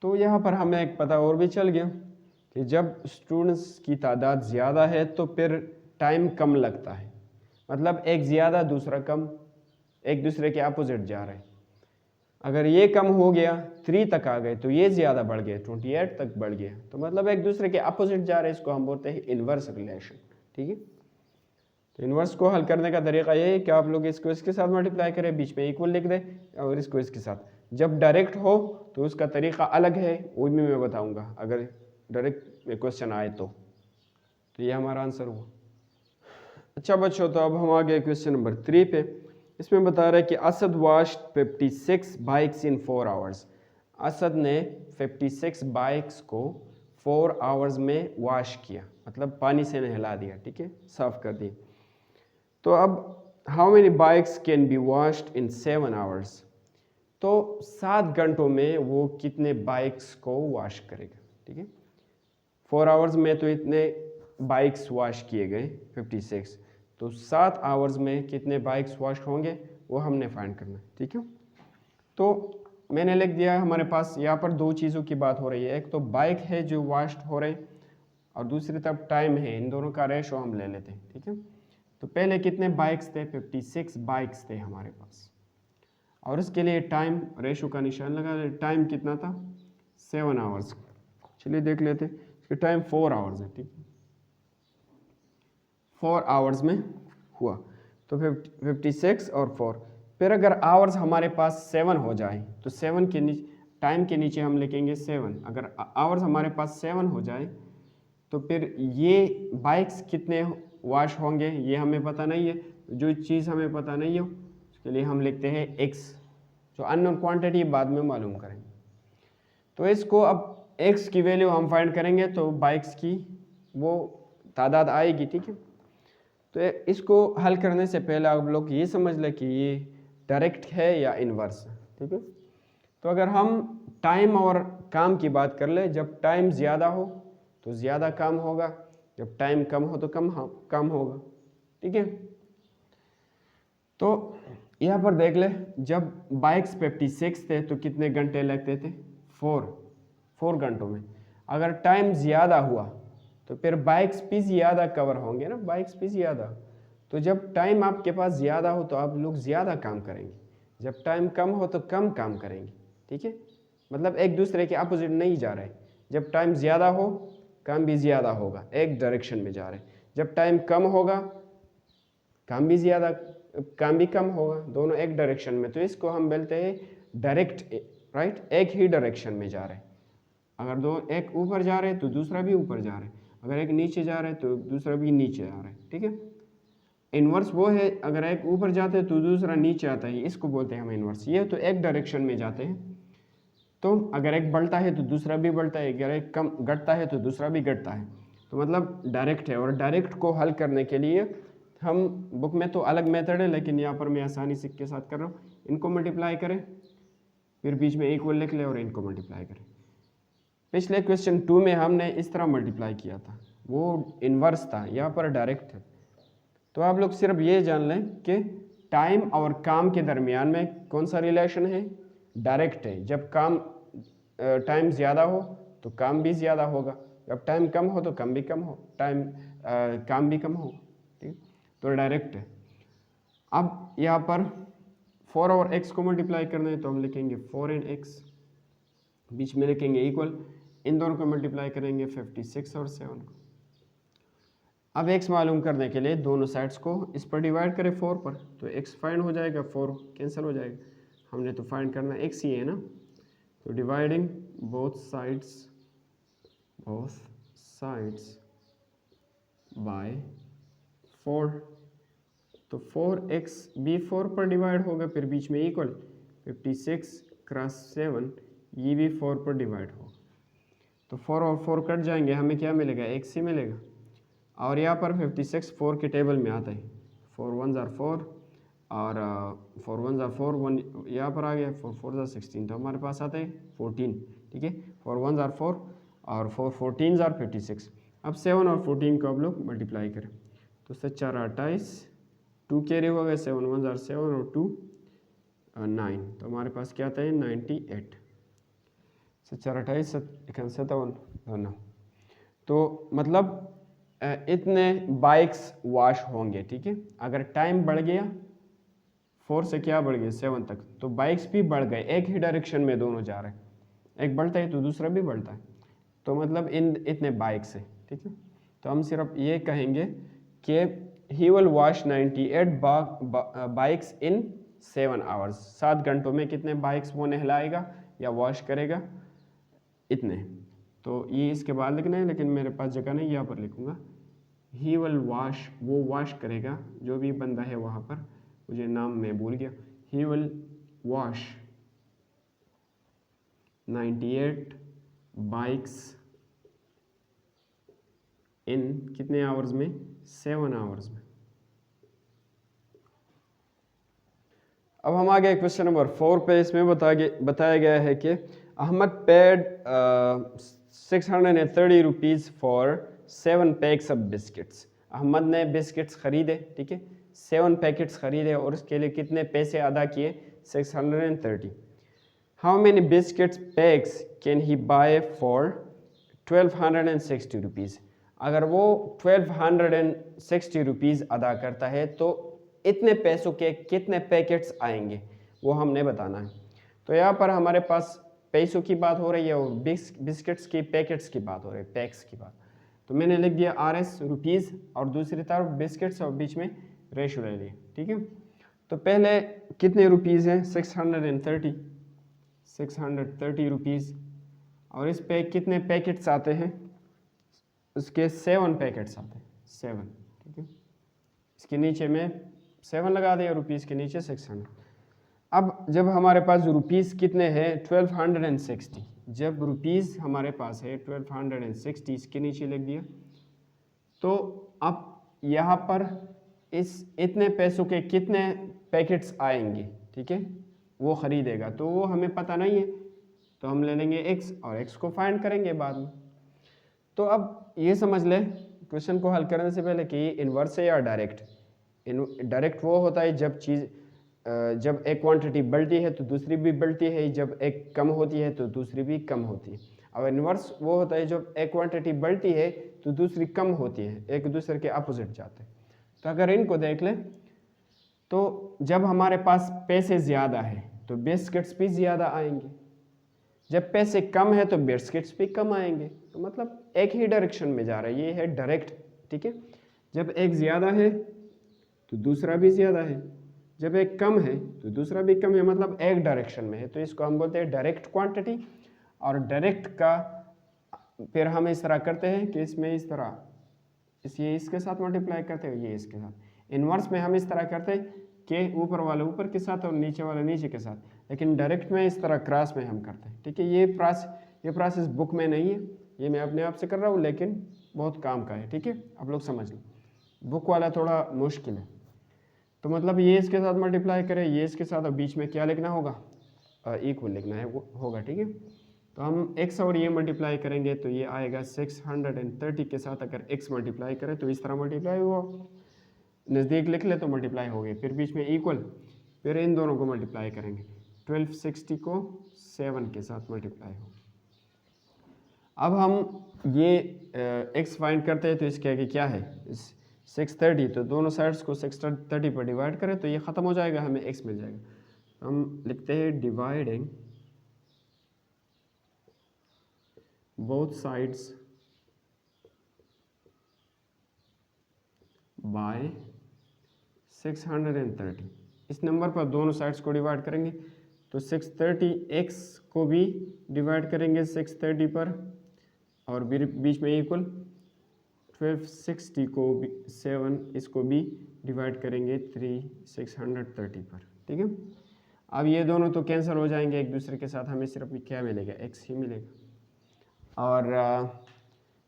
Speaker 1: तो यहाँ पर हमें एक पता और भी चल गया कि जब स्टूडेंट्स की तादाद ज़्यादा है तो फिर टाइम कम लगता है, मतलब एक ज़्यादा दूसरा कम, एक दूसरे के अपोजिट जा रहे हैं। अगर ये कम हो गया 3 तक आ गए तो ये ज़्यादा बढ़ गया, 28 तक बढ़ गया, तो मतलब एक दूसरे के अपोजिट जा रहे हैं। इसको हम बोलते हैं इन्वर्स रिलेशन, ठीक है। तो इन्वर्स को हल करने का तरीका ये है कि आप लोग इसको इसके साथ मल्टीप्लाई करें, बीच में इक्वल लिख दें और इसको इसके साथ। जब डायरेक्ट हो तो उसका तरीका अलग है, वो भी मैं बताऊंगा अगर डायरेक्ट में क्वेश्चन आए तो ये हमारा आंसर हुआ। अच्छा बच्चों, तो अब हम आ गए क्वेश्चन नंबर 3 पे। इसमें बता रहा है कि Asad washed 56 bikes in 4 hours. Asad ने 56 बाइक्स को 4 आवर्स में वॉश किया, मतलब पानी से नहला दिया, ठीक है, साफ कर दिया। तो अब how many bikes can be washed in 7 hours, तो 7 घंटों में वो कितने बाइक्स को वॉश करेगा, ठीक है। 4 आवर्स में तो इतने बाइक्स वॉश किए गए 56, तो 7 आवर्स में कितने बाइक्स वॉश होंगे वो हमने फाइंड करना है, ठीक है। तो मैंने लिख दिया, हमारे पास यहाँ पर दो चीज़ों की बात हो रही है, एक तो बाइक है जो वॉश हो रहे और दूसरी तरफ टाइम है, इन दोनों का रेशो हम ले लेते हैं, ठीक है। तो पहले कितने बाइक्स थे, 56 बाइक्स थे हमारे पास, और इसके लिए टाइम रेशो का निशान लगा, टाइम कितना था 7 आवर्स। चलिए देख लेते हैं, इसका टाइम 4 आवर्स है, ठीक है, 4 आवर्स में हुआ। तो 56 और 4, फिर अगर आवर्स हमारे पास 7 हो जाए तो 7 के नीचे, टाइम के नीचे हम लिखेंगे 7। अगर आवर्स हमारे पास 7 हो जाए तो फिर ये बाइक्स कितने वॉश होंगे ये हमें पता नहीं है। जो चीज़ हमें पता नहीं है उसके लिए हम लिखते हैं x, जो अननोन क्वांटिटी बाद में मालूम करेंगे। तो इसको अब x की वैल्यू हम फाइंड करेंगे तो बाइक्स की वो तादाद आएगी, ठीक है। तो इसको हल करने से पहले आप लोग ये समझ लें कि ये डायरेक्ट है या इन्वर्स है, ठीक है। तो अगर हम टाइम और काम की बात कर ले, जब टाइम ज़्यादा हो तो ज़्यादा काम होगा, जब टाइम कम हो तो कम होगा, ठीक है। तो यहाँ पर देख ले, जब बाइक्स 56 थे तो कितने घंटे लगते थे, 4 घंटों में। अगर टाइम ज़्यादा हुआ तो फिर बाइक्स भी ज़्यादा कवर होंगे ना, बाइक्स भी ज़्यादा। तो जब टाइम आपके पास ज़्यादा हो तो आप लोग ज़्यादा काम करेंगे, जब टाइम कम हो तो कम काम करेंगे, ठीक है। मतलब एक दूसरे के अपोजिट नहीं जा रहे। जब टाइम ज़्यादा हो काम भी ज़्यादा होगा, एक डायरेक्शन में जा रहे। जब टाइम कम होगा काम भी ज़्यादा, काम भी कम होगा, दोनों एक डायरेक्शन में। तो इसको हम बोलते हैं डायरेक्ट, राइट, एक ही डायरेक्शन में जा रहे। अगर दो एक ऊपर जा रहे तो दूसरा भी ऊपर जा रहे, अगर एक नीचे जा रहे तो दूसरा भी नीचे जा रहा है, ठीक है। इन्वर्स वो है, अगर एक ऊपर जाते हैं तो दूसरा नीचे आता है, इसको बोलते हैं हम इन्वर्स। ये तो एक डायरेक्शन में जाते हैं, तो अगर एक बढ़ता है तो दूसरा भी बढ़ता है, अगर एक कम घटता है तो दूसरा भी घटता है। तो मतलब डायरेक्ट है। और डायरेक्ट को हल करने के लिए हम, बुक में तो अलग मेथड है लेकिन यहाँ पर मैं आसानी से के साथ कर रहा हूँ, इनको मल्टीप्लाई करें, फिर बीच में इक्वल लिख लें और इनको मल्टीप्लाई करें। पिछले क्वेश्चन 2 में हमने इस तरह मल्टीप्लाई किया था, वो इन्वर्स था, यहाँ पर डायरेक्ट है। तो आप लोग सिर्फ ये जान लें कि टाइम और काम के दरमियान में कौन सा रिलेशन है, डायरेक्ट है। जब काम टाइम ज़्यादा हो तो काम भी ज़्यादा होगा, जब टाइम कम हो तो कम भी कम हो, काम भी कम होगा, ठीक, तो डायरेक्ट है। अब यहाँ पर 4 और x को मल्टीप्लाई करना है तो हम लिखेंगे 4 इन x, बीच में लिखेंगे इक्वल, इन दोनों को मल्टीप्लाई करेंगे 56 और 7 को। अब x मालूम करने के लिए दोनों साइड्स को इस पर डिवाइड करें 4 पर, तो x फाइंड हो जाएगा, 4 कैंसिल हो जाएगा। हमने तो फाइंड करना x ही है ना, तो डिवाइडिंग बोथ साइड्स बाय 4, तो 4x भी 4 पर डिवाइड होगा, फिर बीच में इक्वल 56 क्रॉस 7, ये भी 4 पर डिवाइड होगा। तो 4 और 4 कट जाएंगे, हमें क्या मिलेगा, x ही मिलेगा। और यहाँ पर 56 4 के टेबल में आता है, 4 1 ज़ार 4 और 4 1 ज़ार 4, 1 यहाँ पर आ गया, 4 4 ज़ार 16, तो हमारे पास आता है 14, ठीक है। 4 1 ज़ार 4 और 4 14 ज़ार 56। अब 7 और 14 को आप लोग मल्टीप्लाई करें तो 7 4 28, 2 कैरी हो गए, 7 1 ज़ार 7 और 2 9, तो हमारे पास क्या आता है 98। 7 4 28 57 9, तो मतलब इतने बाइक्स वॉश होंगे, ठीक है। अगर टाइम बढ़ गया 4 से क्या बढ़ गया 7 तक, तो बाइक्स भी बढ़ गए, एक ही डायरेक्शन में दोनों जा रहे हैं, एक बढ़ता है तो दूसरा भी बढ़ता है, तो मतलब इतने बाइक्स है, ठीक है। तो हम सिर्फ ये कहेंगे कि he will wash 98 bikes in 7 hours, 7 घंटों में कितने बाइक्स वो नहलाएगा या वॉश करेगा, इतने। तो ये इसके बाद लिखना है लेकिन मेरे पास जगह नहीं, यहाँ पर लिखूँगा ही विल वॉश, वो वॉश करेगा, जो भी बंदा है वहाँ पर मुझे नाम मैं भूल गया, he will wash 98 bikes in कितने आवर्स में, 7 आवर्स में। अब हम आ गए क्वेश्चन नंबर 4 पे। इसमें बताया गया है कि Ahmad paid 630 rupees for 7 packs of biscuits. Ahmad ने बिस्किट्स खरीदे, ठीक है, 7 पैकेट्स खरीदे और उसके लिए कितने पैसे अदा किए, 630। How many biscuits packs can he buy for 1260 rupees. अगर वो 1260 रुपीज़ अदा करता है तो इतने पैसों के कितने पैकेट्स आएंगे, वो हमने बताना है। तो यहाँ पर हमारे पास पैसों की बात हो रही है और बिस्किट्स की पैकेट्स की बात हो रही है, पैक्स की बात। तो मैंने लिख दिया RS रुपीज़ और दूसरी तरफ बिस्किट्स और बीच में रेशो ले लिया, ठीक है। तो पहले कितने रुपीज़ हैं, 630 रुपीज़, और इस पे कितने पैकेट्स आते हैं, उसके 7 पैकेट्स आते हैं, 7, ठीक है। इसके नीचे में 7 लगा दिया, रुपीज़ के नीचे 600। अब जब हमारे पास रुपीज़ कितने हैं, 1260, जब रुपीज़ हमारे पास है 1260, इसके नीचे लिख दिया। तो अब यहाँ पर इस इतने पैसों के कितने पैकेट्स आएंगे, ठीक है, वो ख़रीदेगा, तो वो हमें पता नहीं है, तो हम ले लेंगे x और x को फाइंड करेंगे बाद में। तो अब ये समझ ले क्वेश्चन को हल करने से पहले कि इन्वर्स है या डायरेक्ट। डायरेक्ट वो होता है जब एक क्वांटिटी बढ़ती है तो दूसरी भी बढ़ती है, जब एक कम होती है तो दूसरी भी कम होती है। और इन्वर्स वो होता है जब एक क्वांटिटी बढ़ती है तो दूसरी कम होती है, एक दूसरे के अपोजिट जाते हैं। तो अगर इनको देख ले तो जब हमारे पास पैसे ज़्यादा है तो बिस्किट्स भी ज़्यादा आएंगे, जब पैसे कम है तो बिस्किट्स भी कम आएंगे। तो मतलब एक ही डायरेक्शन में जा रहा है, ये है डायरेक्ट, ठीक है। जब एक ज़्यादा है तो दूसरा भी ज़्यादा है, जब एक कम है तो दूसरा भी कम है, मतलब एक डायरेक्शन में है। तो इसको हम बोलते हैं डायरेक्ट क्वांटिटी। और डायरेक्ट का फिर हम इस तरह करते हैं कि इसमें इस तरह ये इसके साथ मल्टीप्लाई करते हैं, ये इसके साथ। इन्वर्स में हम इस तरह करते हैं कि ऊपर वाले ऊपर के साथ और नीचे वाले नीचे के साथ, लेकिन डायरेक्ट में इस तरह क्रॉस में हम करते हैं, ठीक है। ये प्रोसेस बुक में नहीं है, ये मैं अपने आप से कर रहा हूँ, लेकिन बहुत काम का है, ठीक है। आप लोग समझ लो, बुक वाला थोड़ा मुश्किल है। तो मतलब ये इसके साथ मल्टीप्लाई करें, ये इसके साथ, और बीच में क्या लिखना होगा, इक्वल लिखना है वो होगा, ठीक है। तो हम x और ये मल्टीप्लाई करेंगे तो ये आएगा 630 के साथ अगर x मल्टीप्लाई करें तो इस तरह मल्टीप्लाई हुआ, नज़दीक लिख ले तो मल्टीप्लाई हो गई, फिर बीच में इक्वल, फिर इन दोनों को मल्टीप्लाई करेंगे, 1260 को 7 के साथ मल्टीप्लाई हो। अब हम ये x फाइंड करते हैं तो इसके आगे क्या है, 630, तो दोनों साइड्स को 630 पर डिवाइड करें तो ये ख़त्म हो जाएगा, हमें x मिल जाएगा। हम लिखते हैं डिवाइडिंग both sides by 630। इस नंबर पर दोनों साइड्स को डिवाइड करेंगे तो 630 x को भी डिवाइड करेंगे 630 पर, और बीच में इक्वल 1260 को 7 इसको भी डिवाइड करेंगे 630 पर, ठीक है। अब ये दोनों तो कैंसिल हो जाएंगे एक दूसरे के साथ, हमें सिर्फ क्या मिलेगा, x ही मिलेगा। और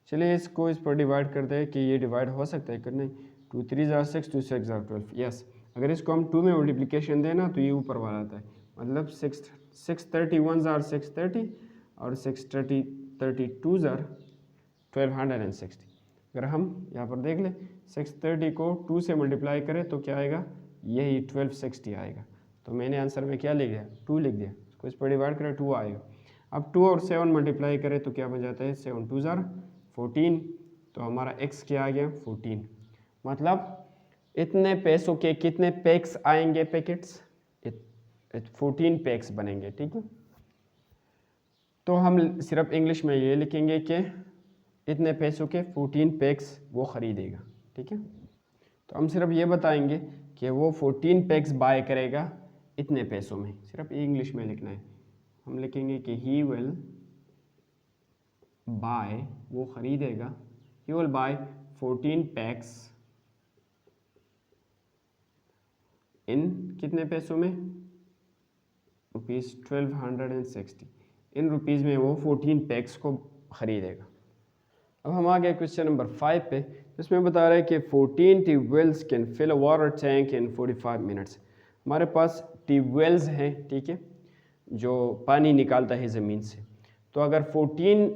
Speaker 1: चलिए इसको इस पर डिवाइड करते हैं कि ये डिवाइड हो सकता है कि नहीं। 2 3 ज़ार 6, 2 6 ज़ार 12, यस। अगर इसको हम 2 में मल्टीप्लिकेशन देना तो ये ऊपर वाला आता है, मतलब 631 ज़ार 630 और 632 ज़ार 1260। अगर हम यहाँ पर देख लें 630 को 2 से मल्टीप्लाई करें तो क्या आएगा, यही 1260 आएगा। तो मैंने आंसर में क्या लिख दिया, 2 लिख दिया, इसको इस पर डिवाइड करें 2 आएगा। अब 2 और 7 मल्टीप्लाई करें तो क्या बन जाता है, 7 2 ज़ार 14, तो हमारा x क्या आ गया, 14। मतलब इतने पैसों के कितने पैक्स आएंगे, पैकेट्स 14 पैक्स बनेंगे, ठीक है। तो हम सिर्फ इंग्लिश में ये लिखेंगे कि इतने पैसों के 14 पैक्स वो ख़रीदेगा, ठीक है। तो हम सिर्फ ये बताएंगे कि वो 14 पैक्स बाय करेगा इतने पैसों में, सिर्फ इंग्लिश में लिखना है। हम लिखेंगे कि ही विल बाय, वो ख़रीदेगा, ही विल बाय 14 पैक्स इन कितने पैसों में, ₹1260, इन रुपीज़ में वो 14 पैक्स को ख़रीदेगा। अब हम आ गए क्वेश्चन नंबर 5 पे, इसमें बता रहा है कि 14 tubewells can fill a water tank in 45 minutes. हमारे पास ट्यूबवेल्स हैं, ठीक है, जो पानी निकालता है ज़मीन से। तो अगर 14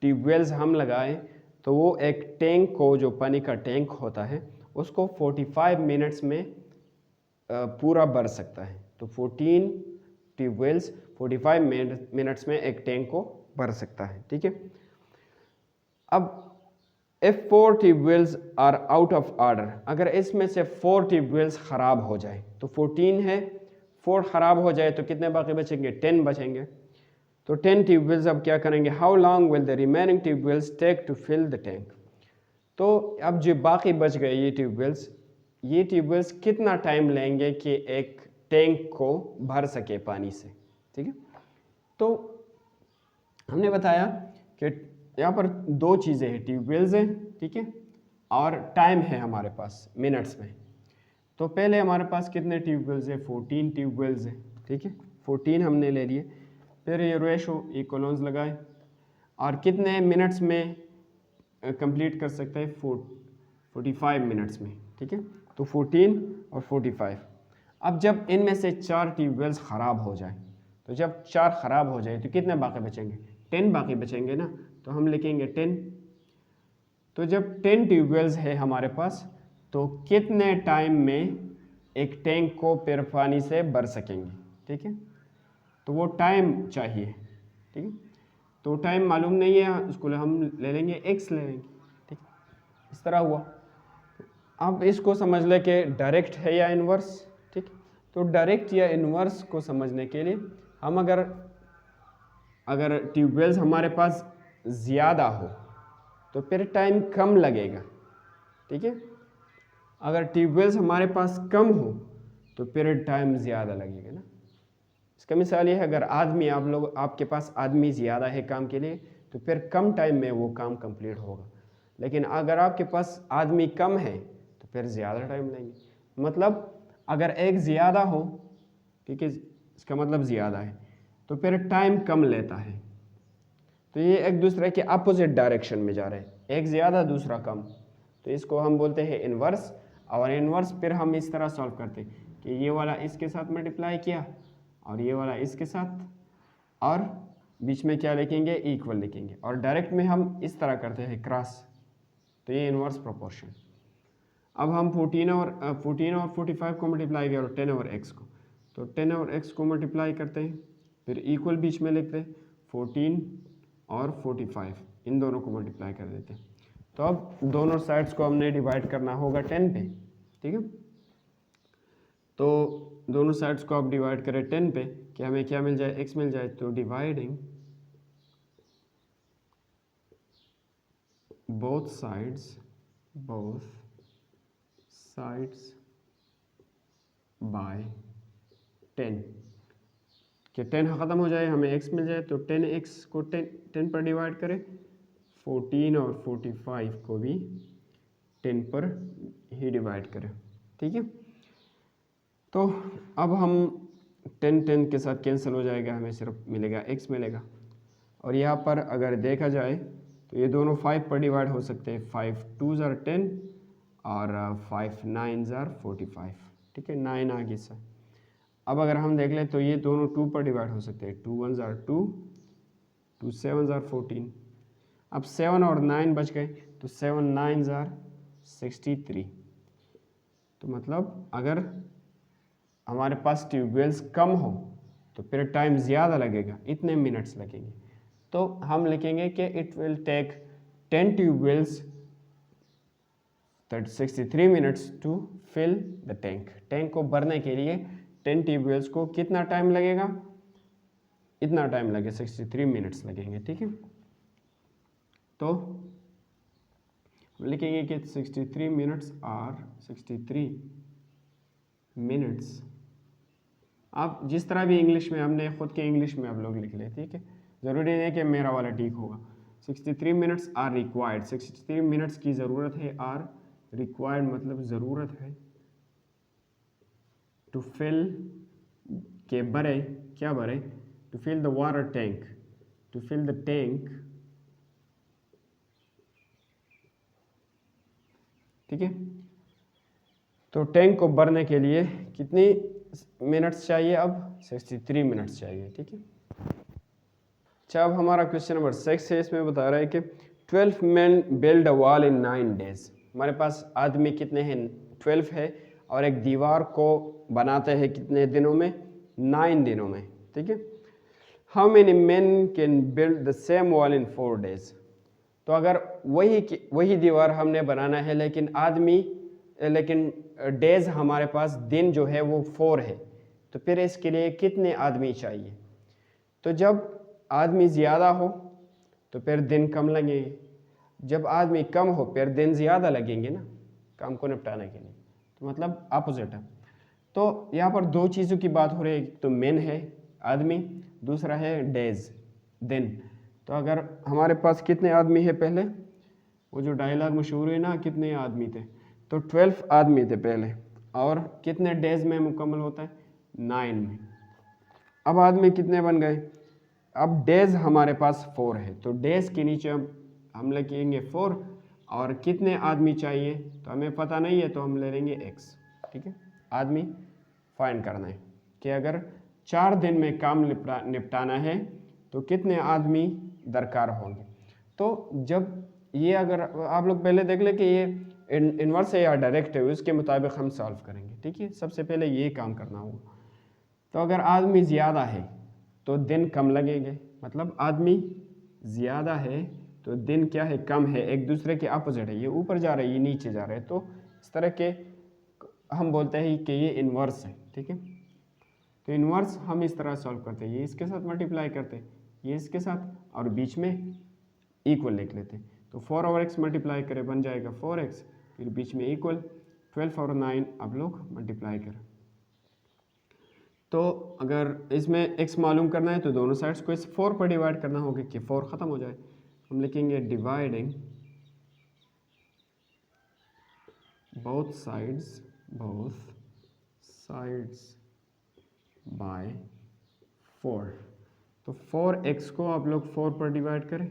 Speaker 1: ट्यूबवेल्स हम लगाएं तो वो एक टैंक को, जो पानी का टैंक होता है, उसको 45 मिनट्स में पूरा भर सकता है। तो 14 ट्यूबवेल्स 45 मिनट्स में एक टैंक को भर सकता है, ठीक है। अब if 4 tubewells are out of order, अगर इसमें से 4 ट्यूबवेल्स ख़राब हो जाए, तो 14 है, 4 ख़राब हो जाए तो कितने बाकी बचेंगे, 10 बचेंगे। तो 10 ट्यूबवेल्स अब क्या करेंगे, how long will the remaining tubewells take to fill the tank. तो अब जो बाकी बच गए ये ट्यूबवेल्स कितना टाइम लेंगे कि एक टैंक को भर सके पानी से, ठीक है। तो हमने बताया कि यहाँ पर दो चीज़ें हैं, ट्यूबवेल्स हैं, ठीक है, और टाइम है हमारे पास मिनट्स में। तो पहले हमारे पास कितने ट्यूबवेल्स हैं, 14 ट्यूबवेल्स हैं, ठीक है, 14 हमने ले लिए। फिर ये रेशो इक्वलेंस लगाए और कितने मिनट्स में कंप्लीट कर सकते हैं, 45 मिनट्स में, ठीक है। तो 14 और 45। अब जब इनमें से 4 ट्यूबवेल्स ख़राब हो जाए, तो जब 4 ख़राब हो जाए तो कितने बाकी बचेंगे, 10 बाकी बचेंगे ना। तो हम लिखेंगे 10। तो जब 10 ट्यूबवेल्स है हमारे पास, तो कितने टाइम में एक टैंक को फिर पानी से भर सकेंगे, ठीक है। तो वो टाइम चाहिए, ठीक है। तो टाइम मालूम नहीं है, उसको हम ले लेंगे x ले लेंगे, ठीक है, इस तरह हुआ। अब इसको समझ ले कि डायरेक्ट है या इन्वर्स, ठीक। तो डायरेक्ट या इन्वर्स को समझने के लिए हम अगर ट्यूबवेल्स हमारे पास ज़्यादा हो तो फिर टाइम कम लगेगा, ठीक है। अगर ट्यूबवेल्स हमारे पास कम हो तो फिर टाइम ज़्यादा लगेगा ना। इसका मिसाल ये है, अगर आपके पास आदमी ज़्यादा है काम के लिए, तो फिर कम टाइम में वो काम कंप्लीट होगा। लेकिन अगर आपके पास आदमी कम है तो फिर ज़्यादा टाइम लेंगे। मतलब अगर एक ज़्यादा हो, ठीक है, इसका मतलब ज़्यादा है, तो फिर टाइम कम लेता है। तो ये एक दूसरे के अपोजिट डायरेक्शन में जा रहे हैं, एक ज़्यादा दूसरा कम। तो इसको हम बोलते हैं इन्वर्स। और इन्वर्स फिर हम इस तरह सॉल्व करते हैं कि ये वाला इसके साथ मल्टीप्लाई किया और ये वाला इसके साथ, और बीच में क्या लिखेंगे, इक्वल लिखेंगे। और डायरेक्ट में हम इस तरह करते हैं क्रॉस। तो ये इन्वर्स प्रोपोर्शन। अब हम 14 और 45 को मल्टीप्लाई किया और 10 और x को, तो 10 और x को मल्टीप्लाई करते हैं, फिर इक्वल बीच में लिखते हैं, 14 और 45 इन दोनों को मल्टीप्लाई कर देते हैं। तो अब दोनों साइड्स को हमने डिवाइड करना होगा 10 पे, ठीक है। तो दोनों साइड्स को आप डिवाइड करें 10 पे कि हमें क्या मिल जाए, x मिल जाए। तो डिवाइडिंग बोथ साइड्स बाय 10 कि 10 ख़त्म हो जाए, हमें x मिल जाए। तो 10x को 10 पर डिवाइड करें, 14 और 45 को भी 10 पर ही डिवाइड करें, ठीक है। तो अब हम 10 के साथ कैंसिल हो जाएगा, हमें सिर्फ मिलेगा x मिलेगा। और यहाँ पर अगर देखा जाए तो ये दोनों 5 पर डिवाइड हो सकते हैं, 5 2s are 10 और 5 9s are 45, ठीक है, 9 आगे से। अब अगर हम देख लें तो ये दोनों 2 पर डिवाइड हो सकते हैं, 2 1s are 2, 2 7s are 14। अब 7 और 9 बच गए, तो 7 9s are 63। तो मतलब अगर हमारे पास ट्यूबवेल्स कम हो तो फिर टाइम ज़्यादा लगेगा, इतने मिनट्स लगेंगे। तो हम लिखेंगे कि it will take 10 tubewells 63 minutes to fill the tank. Tank को भरने के लिए 10 ट्यूबवेल्स को कितना टाइम लगेगा, इतना टाइम लगे, 63 मिनट्स लगेंगे, ठीक है। तो लिखेंगे कि 63 मिनट्स आर 63 मिनट्स। आप जिस तरह भी इंग्लिश में, हमने खुद के इंग्लिश में आप लोग लिख ले, ठीक है, ज़रूरी नहीं है कि मेरा वाला ठीक होगा। 63 मिनट्स आर रिक्वायर्ड, 63 मिनट्स की ज़रूरत है, आर रिक्वायर्ड मतलब ज़रूरत है टू फिल के भरे, क्या भरे, to fill the water tank, to fill the tank, ठीक है। तो टैंक को भरने के लिए कितनी मिनट्स चाहिए, अब 63 मिनट्स चाहिए, ठीक है। अच्छा, अब हमारा क्वेश्चन नंबर 6 है, इसमें बता रहा है कि 12 men build a wall in 9 days। हमारे पास आदमी कितने हैं, 12 है, और एक दीवार को बनाते हैं कितने दिनों में, 9 दिनों में, ठीक है। How many men can build the same wall in 4 days। तो अगर वही दीवार हमने बनाना है, लेकिन डेज हमारे पास, दिन जो है वो 4 है, तो फिर इसके लिए कितने आदमी चाहिए। तो जब आदमी ज़्यादा हो तो फिर दिन कम लगेंगे, जब आदमी कम हो फिर दिन ज़्यादा लगेंगे ना काम को निपटाने के लिए, तो मतलब अपोजिट है। तो यहाँ पर दो चीज़ों की बात हो रही है, तो मेन है आदमी, दूसरा है डेज, दिन। तो अगर हमारे पास कितने आदमी है, पहले वो जो डायलॉग मशहूर है ना, कितने आदमी थे, तो 12 आदमी थे पहले, और कितने डेज में मुकम्मल होता है, 9 में। अब आदमी कितने बन गए, अब डेज हमारे पास 4 है, तो डेज के नीचे हम लिखेंगे 4, और कितने आदमी चाहिए तो हमें पता नहीं है, तो हम ले लेंगे x, ठीक है। आदमी फाइंड करना है कि अगर 4 दिन में काम निपटाना है तो कितने आदमी दरकार होंगे। तो जब ये, अगर आप लोग पहले देख ले कि ये इन्वर्स है या डायरेक्ट है, उसके मुताबिक हम सॉल्व करेंगे, ठीक है। सबसे पहले ये काम करना होगा। तो अगर आदमी ज़्यादा है तो दिन कम लगेंगे, मतलब आदमी ज़्यादा है तो दिन क्या है, कम है, एक दूसरे के अपोजिट है, ये ऊपर जा रहा है, ये नीचे जा रहा है, तो इस तरह के हम बोलते हैं कि ये इन्वर्स है, ठीक है। तो इन्वर्स हम इस तरह सॉल्व करते हैं, ये इसके साथ मल्टीप्लाई करते हैं, ये इसके साथ, और बीच में इक्वल लिख लेते हैं। तो 4 और x मल्टीप्लाई करें, बन जाएगा 4x, फिर बीच में इक्वल, 12 और 9 अब लोग मल्टीप्लाई करें। तो अगर इसमें x मालूम करना है तो दोनों साइड्स को इस 4 पर डिवाइड करना होगा कि 4 ख़त्म हो जाए। हम लिखेंगे डिवाइडिंग बोथ साइड्स बाय 4। तो 4x को आप लोग 4 पर डिवाइड करें,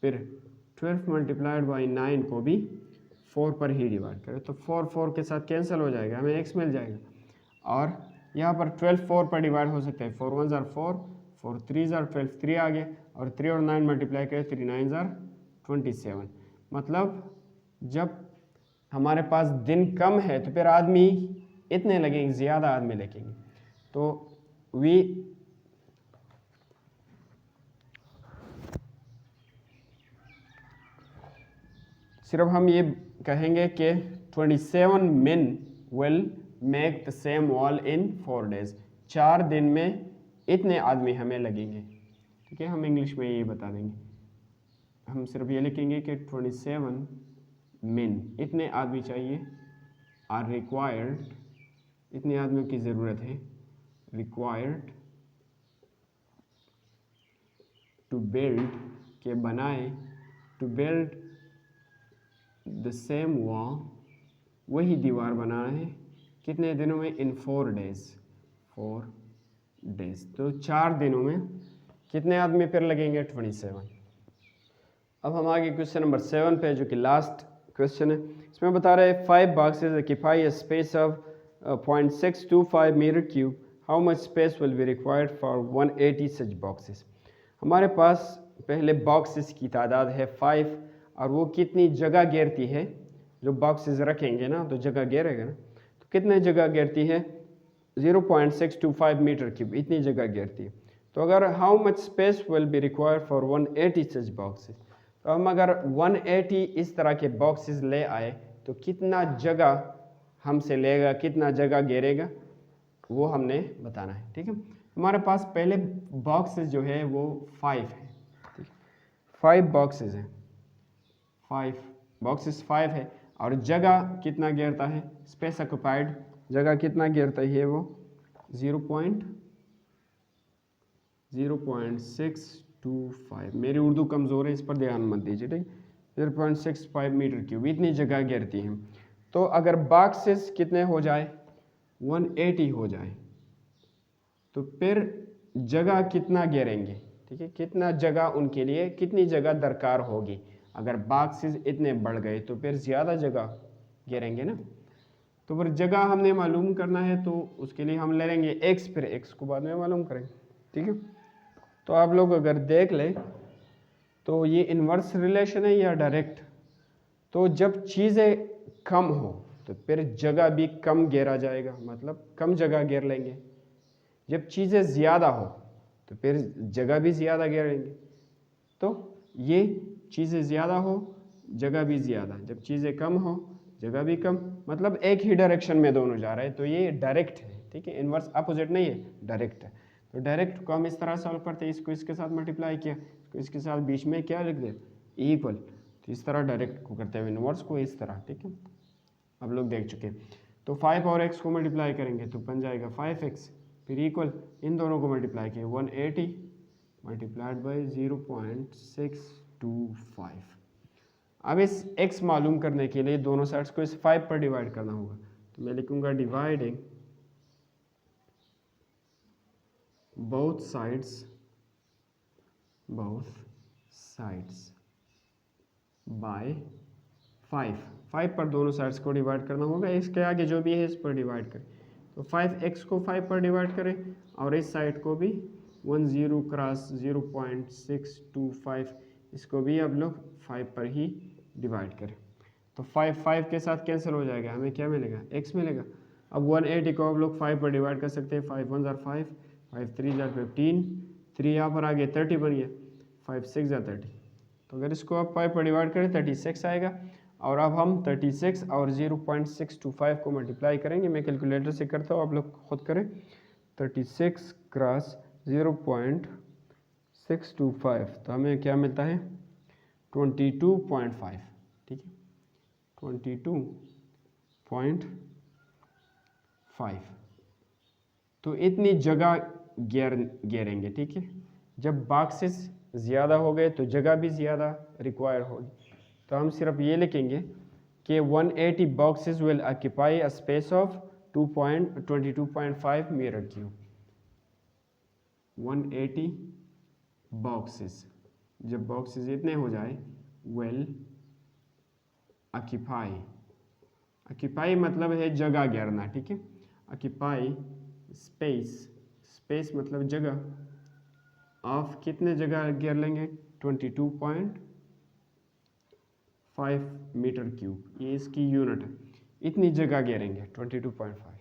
Speaker 1: फिर 12 मल्टीप्लाइड बाई 9 को भी 4 पर ही डिवाइड करें, तो 4 के साथ कैंसिल हो जाएगा, हमें x मिल जाएगा। और यहाँ पर 12 4 पर डिवाइड हो सकता है, 4 1 4, 4 3 12, 3 आ गया, और 3 और 9 मल्टीप्लाई करें, 3 9 27। मतलब जब हमारे पास दिन कम है तो फिर आदमी इतने लगेंगे, ज़्यादा आदमी लगेंगे। तो वी सिर्फ हम ये कहेंगे कि 27 men will make the same wall in 4 days। 4 दिन में इतने आदमी हमें लगेंगे, ठीक है। हम इंग्लिश में ये बता देंगे, हम सिर्फ ये लिखेंगे कि 27 men, इतने आदमी चाहिए, आर रिक्वायर्ड, इतने आदमियों की ज़रूरत है, रिक्वायर्ड टू बिल्ड, के बनाए, to build the same wall, वही दीवार बनाना है, कितने दिनों में, इन 4 डेज, 4 डेज। तो 4 दिनों में कितने आदमी फिर लगेंगे, 27। अब हम आगे क्वेश्चन नंबर 7 पे, जो कि लास्ट क्वेश्चन है, इसमें बता रहे हैं 5 boxes occupy a space of 0.625 metre cube, how much space will be required for 180 such boxes. हमारे पास पहले बॉक्सेस की तादाद है 5, और वो कितनी जगह घेरती है, जो बॉक्सेस रखेंगे ना तो जगह घेरेगा ना, तो कितने जगह घेरती है, 0.625 मीटर क्यूब, इतनी जगह घेरती है। तो अगर how much space will be required for 180 such boxes, तो हम अगर 180 इस तरह के बॉक्सेस ले आए तो कितना जगह हमसे लेगा, कितना जगह घेरेगा, वो हमने बताना है, ठीक है। हमारे पास पहले बॉक्सेस जो है वो 5 है, ठीक है, 5 बॉक्सेस हैं, 5 बॉक्सेस 5 है, और जगह कितना घेरता है, स्पेस ऑक्युपाइड जगह कितना घेरता है वो 0.625। मेरी उर्दू कमज़ोर है, इस पर ध्यान मत दीजिए, ठीक, 0.65 मीटर क्यूब, इतनी जगह घेरती है। तो अगर बॉक्सेस कितने हो जाए, 180 हो जाए तो फिर जगह कितना घेरेंगे, ठीक है, कितना जगह उनके लिए, कितनी जगह दरकार होगी। अगर बॉक्सेस इतने बढ़ गए तो फिर ज़्यादा जगह घेरेंगे ना। तो फिर जगह हमने मालूम करना है तो उसके लिए हम ले लेंगे x, फिर x को बाद में मालूम करेंगे, ठीक है। तो आप लोग अगर देख लें तो ये इन्वर्स रिलेशन है या डायरेक्ट। तो जब चीज़ें कम हो तो फिर जगह भी कम घेरा जाएगा, मतलब कम जगह घेर लेंगे। जब चीज़ें ज़्यादा हो तो फिर जगह भी ज़्यादा घेरेंगे। तो ये चीज़ें ज़्यादा हो जगह भी ज़्यादा, जब चीज़ें कम हो जगह भी कम, मतलब एक ही डायरेक्शन में दोनों जा रहे हैं। तो ये डायरेक्ट है, ठीक है, इन्वर्स अपोजिट नहीं है, डायरेक्ट है। तो डायरेक्ट को हम इस तरह सॉल्व करते हैं, इसको इसके साथ मल्टीप्लाई किया, इसको इसके साथ बीच में क्या लिख दिया, इक्वल। तो इस तरह डायरेक्ट को करते हैं, इन्वर्स को इस तरह, ठीक है, आप लोग देख चुके हैं। तो 5 और x को मल्टीप्लाई करेंगे तो बन जाएगा 5x, फिर इक्वल इन दोनों को मल्टीप्लाई किया 180 मल्टीप्लाइड बाई 0.625। अब इस x मालूम करने के लिए दोनों साइड्स को इस 5 पर डिवाइड करना होगा। तो मैं लिखूंगा डिवाइडिंग both sides by 5 पर दोनों साइड्स को डिवाइड करना होगा। इसके आगे जो भी है इस पर डिवाइड करें। तो 5x को 5 पर डिवाइड करें और इस साइड को भी 10 क्रॉस 0.625, इसको भी आप लोग 5 पर ही डिवाइड करें। तो 5 के साथ कैंसिल हो जाएगा, हमें क्या मिलेगा, x मिलेगा। अब 180 को आप लोग 5 पर डिवाइड कर सकते हैं, 5 1 5, 5 3 15, 3 यहाँ पर आ गया 30 बन गया, 5 6 30। तो अगर इसको आप 5 पर डिवाइड करें 36 आएगा। और अब हम 36 और 0.625 को मल्टीप्लाई करेंगे। मैं कैलकुलेटर से करता हूँ, आप लोग खुद करें। 36 क्रॉस 0.625 तो हमें क्या मिलता है 22.5, ठीक है, 22.5। तो इतनी जगह घेरेंगे, ठीक है। जब बॉक्सेस ज़्यादा हो गए तो जगह भी ज़्यादा रिक्वायर होगी। तो हम सिर्फ ये लिखेंगे कि 180 boxes will occupy a space of 22.5 metre cube. 180 boxes, जब बॉक्सेस इतने हो जाए, विल ऑक्यूपाई मतलब है जगह घेरना, ठीक है। ऑक्यूपाई स्पेस मतलब जगह ऑफ, कितने जगह घेर लेंगे 22.5 मीटर क्यूब, ये इसकी यूनिट है। इतनी जगह घेरेंगे 22.5।